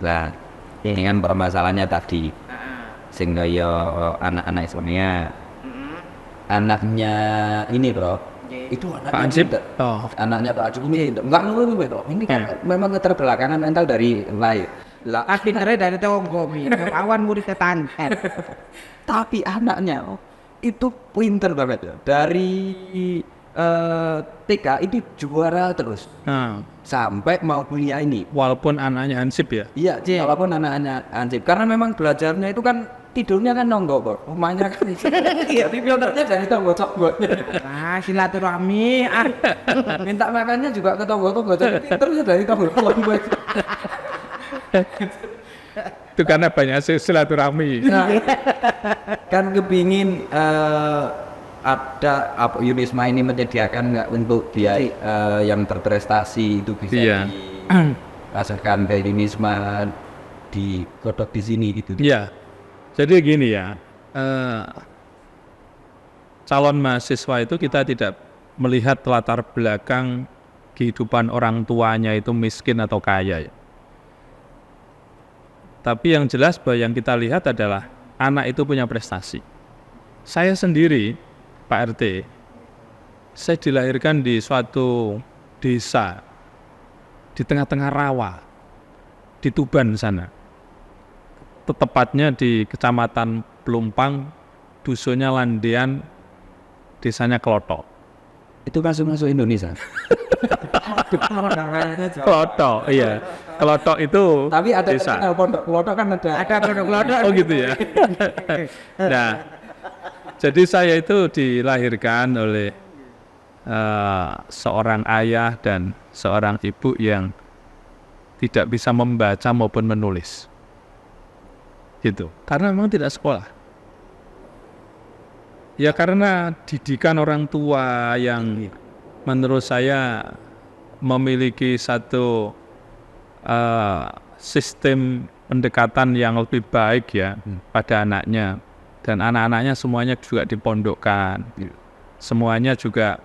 Lah, ini kan permasalahannya tadi, sing kaya anak-anak Islamnya, anaknya ini bro, itu Pak anaknya Ansip. pinter. Oh, Anaknya Pak Jokowi enggak nunggu bro. Ini kan memang keterbelakangan mental dari lahir. Lah, Pintere dari tonggo mi, awan murid tetanten. tapi anaknya itu pinter banget ya. Dari TK itu juara terus nah, sampai mau kuliah ini. walaupun anaknya Ansip ya. Iya, walaupun anak-anak ansip karena memang belajarnya itu kan tidurnya kan nonggo kok, rumahnya kan. Jadi filternya dari tonggo-tonggonya. Nah, silaturahmi. Minta makannya juga ke tonggo-tonggo, jadi filternya dari tonggo-tonggo. Itu karena banyak silaturahmi. Nah, kan kepingin ada apa Yunisma ini menyediakan nggak untuk dia yang berprestasi itu bisa Iya. dirasakan kayak Yunisma di kodok di sini gitu. Iya. Jadi gini ya, calon mahasiswa itu kita tidak melihat latar belakang kehidupan orang tuanya itu miskin atau kaya ya. Tapi yang jelas bahwa yang kita lihat adalah anak itu punya prestasi. Saya sendiri, Pak RT, saya dilahirkan di suatu desa di tengah-tengah rawa di Tuban sana. Tepatnya di Kecamatan Pelumpang, dusunnya Landean, desanya Kloto. Itu masuk Indonesia. Kloto, iya. Kloto itu Tapi ada desa. terkenal pondok Kloto kan ada. Ada produk-produk. Oh gitu ya. Nah, jadi saya itu dilahirkan oleh seorang ayah dan seorang ibu yang tidak bisa membaca maupun menulis. Gitu. Karena memang tidak sekolah. Ya karena didikan orang tua yang menurut saya memiliki satu sistem pendekatan yang lebih baik ya pada anaknya, dan anak-anaknya semuanya juga dipondokkan, semuanya juga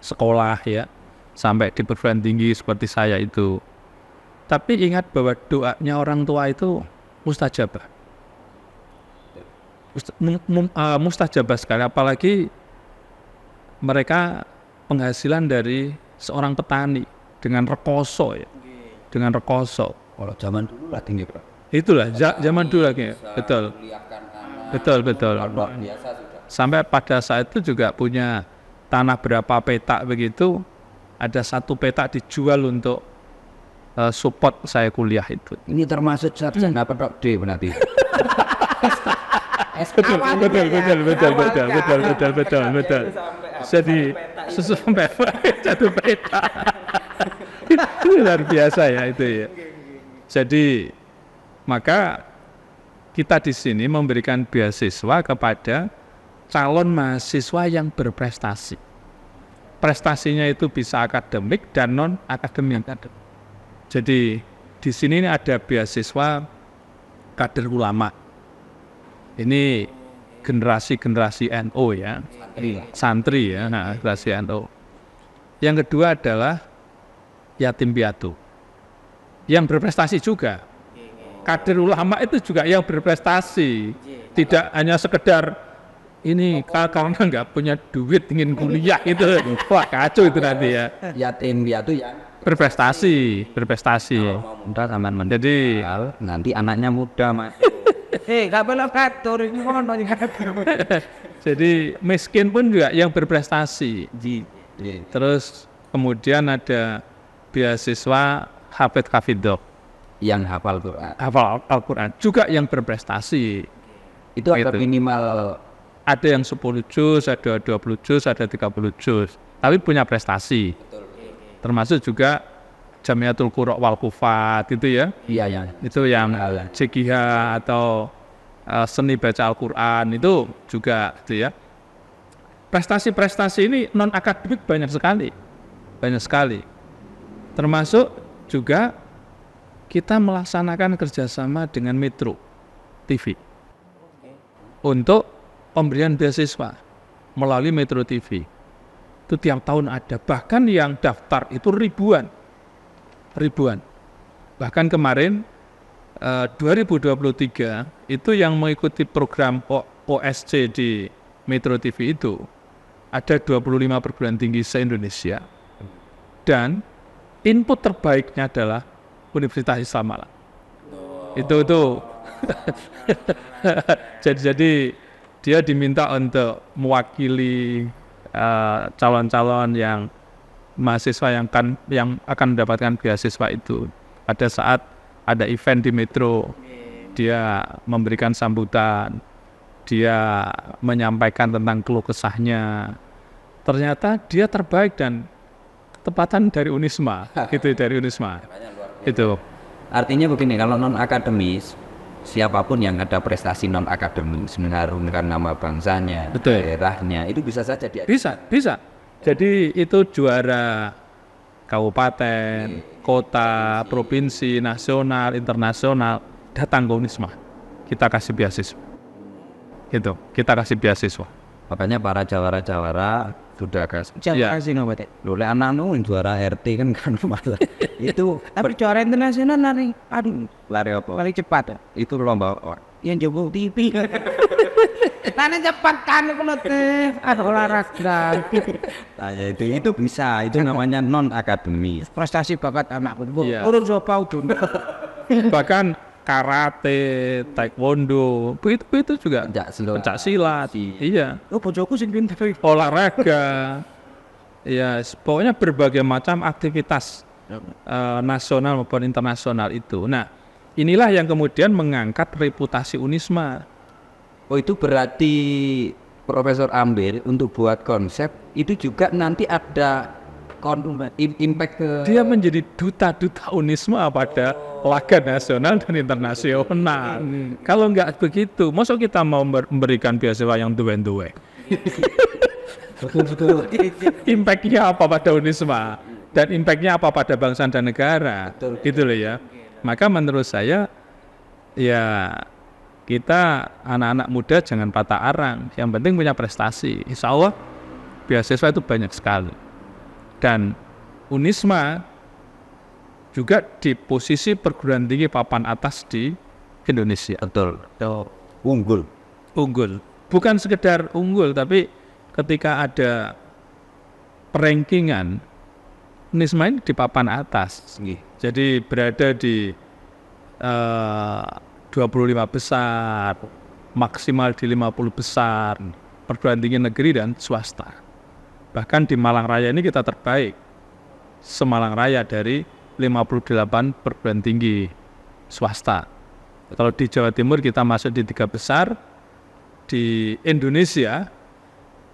sekolah ya sampai di perguruan tinggi seperti saya itu. Tapi ingat bahwa doanya orang tua itu mustajabah, mustajabah sekali, apalagi mereka penghasilan dari seorang petani dengan rekoso ya, dengan rekoso. Kalau zaman dulu lah tinggi bro. Itulah zaman dulu lagi, betul, betul. Luar biasa sudah. Sampai pada saat itu juga punya tanah berapa petak begitu, ada satu petak dijual untuk support saya kuliah itu. Ini termasuk sarjana pedok D berarti. Betul. Jadi sampai satu petak. Itu luar biasa ya itu ya. Jadi maka kita di sini memberikan beasiswa kepada calon mahasiswa yang berprestasi. Prestasinya itu bisa akademik dan non akademik. Jadi di sini ada beasiswa kader ulama. Ini generasi NU ya, santri ya, generasi NU. Yang kedua adalah yatim piatu, yang berprestasi juga. Kader ulama itu juga yang berprestasi, tidak hanya sekedar ini karena nggak punya duit ingin kuliah itu, wah kacau itu nanti ya. Yatim piatu yang Berprestasi. muda sama Jadi nanti anaknya muda mas. Gak boleh katur ini kono jadi miskin pun juga yang berprestasi. Terus kemudian ada beasiswa Hafidz Hafidzoh, Yang hafal Quran. hafal Al-Quran juga yang berprestasi. Itu ada Gitu. minimal Ada yang 10 juz, ada 20 juz, ada 30 juz. Tapi punya prestasi. Termasuk juga Jamiatul Qura wal Kufat itu ya. iya ya. Itu yang CGH atau seni baca Al-Quran itu juga gitu ya. Prestasi-prestasi ini non akademik banyak sekali. Termasuk juga kita melaksanakan kerjasama dengan Metro TV untuk pemberian beasiswa melalui Metro TV. Itu tiap tahun ada, bahkan yang daftar itu ribuan. Bahkan kemarin 2023 itu yang mengikuti program OSC di Metro TV itu ada 25 perguruan tinggi se-Indonesia, dan input terbaiknya adalah Universitas Islam Malang. Itu jadi dia diminta untuk mewakili calon-calon yang mahasiswa yang akan mendapatkan beasiswa itu. Pada saat ada event di Metro, dia memberikan sambutan, dia menyampaikan tentang keluh kesahnya. Ternyata dia terbaik dan ketepatan dari Unisma, gitu, dari Unisma. Itu. Artinya begini, kalau non akademis, siapapun yang ada prestasi non akademis mengharumkan nama bangsanya, Betul. daerahnya, itu bisa saja dia. Bisa. Jadi itu juara kabupaten, kota, provinsi, nasional, internasional, datang ke Unisma. Kita kasih beasiswa. Gitu, kita kasih beasiswa. Makanya para jawara-jawara sudah kasih. Iya. Kasih nggak betul. Lole anak-anak yang juara RT kan malah itu Tapi juara internasional lari, aduh, lari apa? lari cepat ya. Itu lomba Yang jebol TV. Lari cepat kan kalau teh, aduh olahraga. nah, ya itu bisa, itu namanya non akademis. Prestasi bakat anakku. Iya. Urus sopa udun. Bahkan karate, taekwondo, itu juga pencak silat. Iya. Oh bojoku sing pinter. Olahraga, ya pokoknya berbagai macam aktivitas nasional maupun internasional itu. Nah, inilah yang kemudian mengangkat reputasi Unisma. Oh, itu berarti Profesor Ambil untuk buat konsep itu juga nanti ada impact ke Dia menjadi duta-duta Unisma pada laga nasional dan internasional. Kalau nggak begitu, masa kita mau memberikan beasiswa yang duwe-duwe? betul. Impactnya apa pada Unisma? Dan impactnya apa pada bangsa dan negara? Gitu loh ya. Maka menurut saya, ya kita anak-anak muda jangan patah arang. Yang penting punya prestasi. Insya Allah beasiswa itu banyak sekali. Dan Unisma juga di posisi perguruan tinggi papan atas di Indonesia. Betul. Unggul. Unggul. Bukan sekedar unggul, tapi ketika ada perankingan, Unisma ini di papan atas. Jadi berada di 25 besar, maksimal di 50 besar, perguruan tinggi negeri dan swasta. Bahkan di Malang Raya ini kita terbaik, se-Malang Raya dari 58 perguruan tinggi swasta. Kalau di Jawa Timur kita masuk di 3 besar, di Indonesia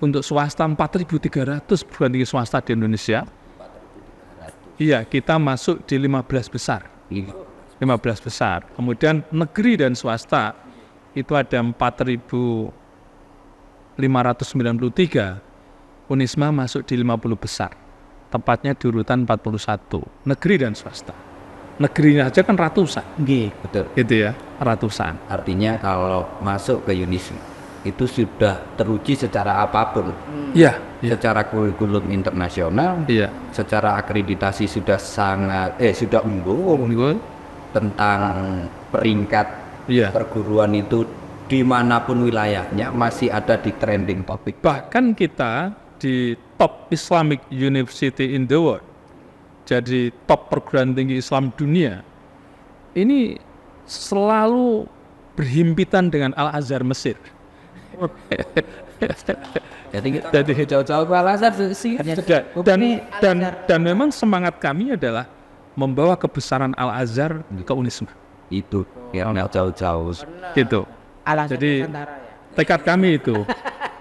untuk swasta 4.300 perguruan tinggi swasta di Indonesia. Iya, kita masuk di 15 besar. 15 besar. Kemudian negeri dan swasta itu ada 4.593. Unisma masuk di 50 besar. Tepatnya di urutan 41. Negeri dan swasta. Negerinya aja kan ratusan. Betul. Gitu ya, ratusan. Artinya kalau masuk ke Unisma itu sudah teruji secara apapun. Iya, Secara kurikulum internasional, iya. secara akreditasi sudah sudah unggul tentang peringkat Iya. perguruan itu dimanapun wilayahnya masih ada di trending topik. Bahkan kita di top Islamic University in the world, jadi top perguruan tinggi Islam dunia, ini selalu berhimpitan dengan Al-Azhar Mesir. Jadi Jauh-jauh ke Al-Azhar sih. dan memang semangat kami adalah membawa kebesaran Al-Azhar ke Unisma. Itu yang jauh-jauh. Gitu. Al-Azhar Jadi Nusantara ya. tekad kami itu.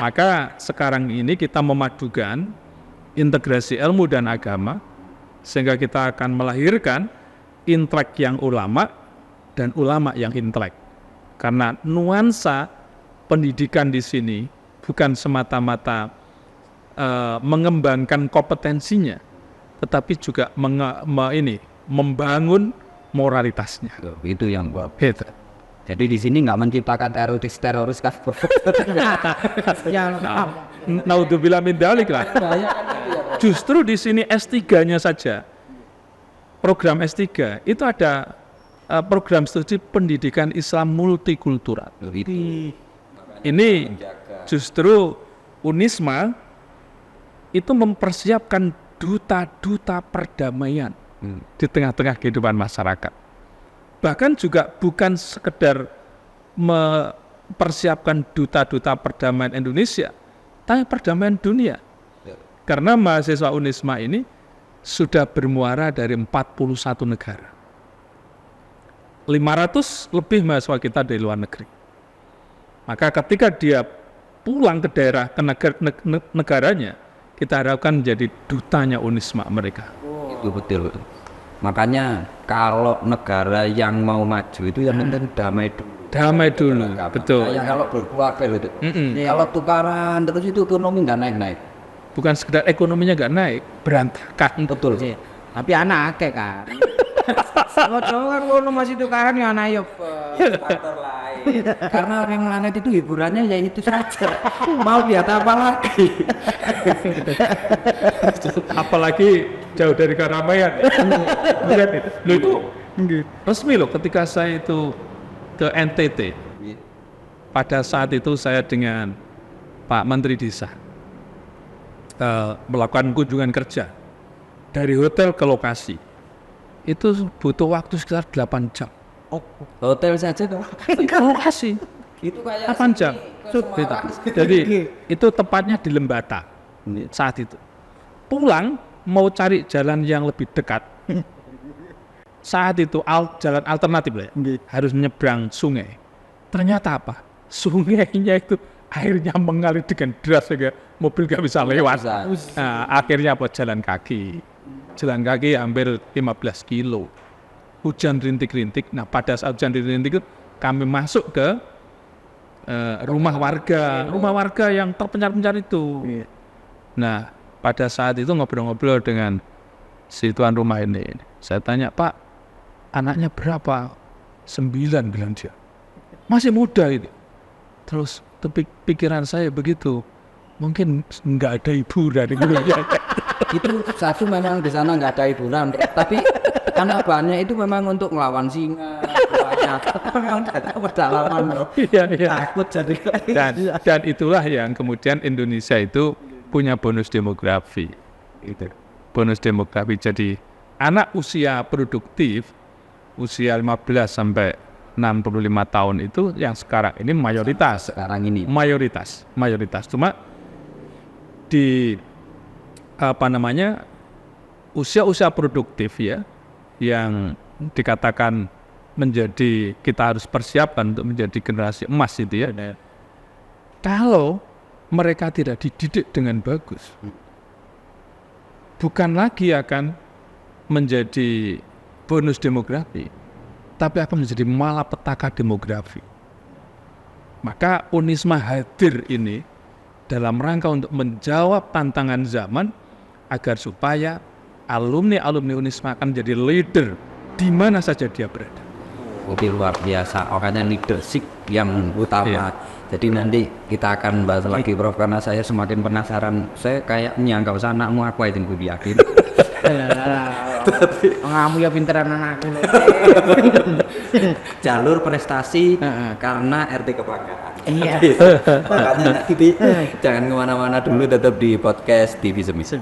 Maka sekarang ini kita memadukan integrasi ilmu dan agama sehingga kita akan melahirkan intelek yang ulama dan ulama yang intelek. Karena nuansa pendidikan di sini bukan semata-mata mengembangkan kompetensinya, tetapi juga membangun moralitasnya. Itu yang gua. Gitu. Jadi di sini nggak menciptakan teroris kan? Ya, Naudzubillah min dzalik lah. Justru di sini S3-nya saja program S3 itu ada program studi pendidikan Islam multikultural. Ini justru Unisma itu mempersiapkan duta-duta perdamaian di tengah-tengah kehidupan masyarakat. Bahkan juga bukan sekedar mempersiapkan duta-duta perdamaian Indonesia, tapi perdamaian dunia. Karena mahasiswa Unisma ini sudah bermuara dari 41 negara. 500 lebih mahasiswa kita dari luar negeri. Maka ketika dia pulang ke daerah, ke negaranya, kita harapkan menjadi dutanya Unisma mereka. Itu betul. Makanya kalau negara yang mau maju itu yang penting damai dulu. Damai dulu, betul. Kayak kalau berkeluarga itu. Kalau tukaran terus itu ekonomi nggak naik-naik. Bukan sekedar ekonominya nggak naik, berantakan. Betul. Tapi anak akeh kan. Cowok kan ngono masih tukaran ya anak yo. Faktor lain. Karena orang planet itu hiburannya ya itu saja. Mau lihat apa lagi? Apalagi jauh dari keramaian. Lihat itu. Loh itu resmi loh ketika saya itu ke NTT. Pada saat itu saya dengan Pak Menteri Desa melakukan kunjungan kerja dari hotel ke lokasi. Itu butuh waktu sekitar 8 jam. Hotel saja tuh. Ke lokasi. Itu kayak 8 jam. Jadi itu tepatnya di Lembata saat itu. Pulang mau cari jalan yang lebih dekat. Saat itu jalan alternatif lah ya. Harus menyeberang sungai. Ternyata apa? Sungainya itu airnya mengalir dengan deras sehingga mobil gak bisa lewat. Nah, akhirnya apa? Jalan kaki. Jalan kaki hampir 15 kilo. Hujan rintik-rintik. Nah pada saat hujan rintik-rintik itu kami masuk ke rumah warga yang terpencar-pencar itu. Nah pada saat itu ngobrol-ngobrol dengan si tuan rumah ini. Saya tanya, Pak, anaknya berapa? 9 bilang dia. Masih muda itu. Terus pikiran saya begitu. Mungkin nggak ada hiburan itu satu memang di sana nggak ada hiburan, tapi karena banyak itu memang untuk melawan singa, memang tidak pedalaman, takut jadi. Dan itulah yang kemudian Indonesia itu punya bonus demografi, itu bonus demografi. Jadi anak usia produktif, usia 15 sampai 65 tahun itu yang sekarang ini mayoritas. Sekarang ini mayoritas. Cuma di usia-usia produktif ya, yang dikatakan menjadi, kita harus persiapkan untuk menjadi generasi emas itu ya. Kalau mereka tidak dididik dengan bagus, bukan lagi akan menjadi bonus demografi, tapi akan menjadi malapetaka demografi. Maka Unisma hadir ini dalam rangka untuk menjawab tantangan zaman, agar supaya alumni-alumni Unisma akan menjadi leader di mana saja dia berada. Oke, luar biasa, orangnya leadership yang utama. Iya. Jadi nanti kita akan bahas lagi, Prof, karena saya semakin penasaran. Saya kayak nyangka anakmu aku yang gue yakin. Kamu ya pinteran anakku. Jalur prestasi karena RT kebanggaan. Iya. Makanya jangan kemana-mana dulu, tetap di podcast TV Semis.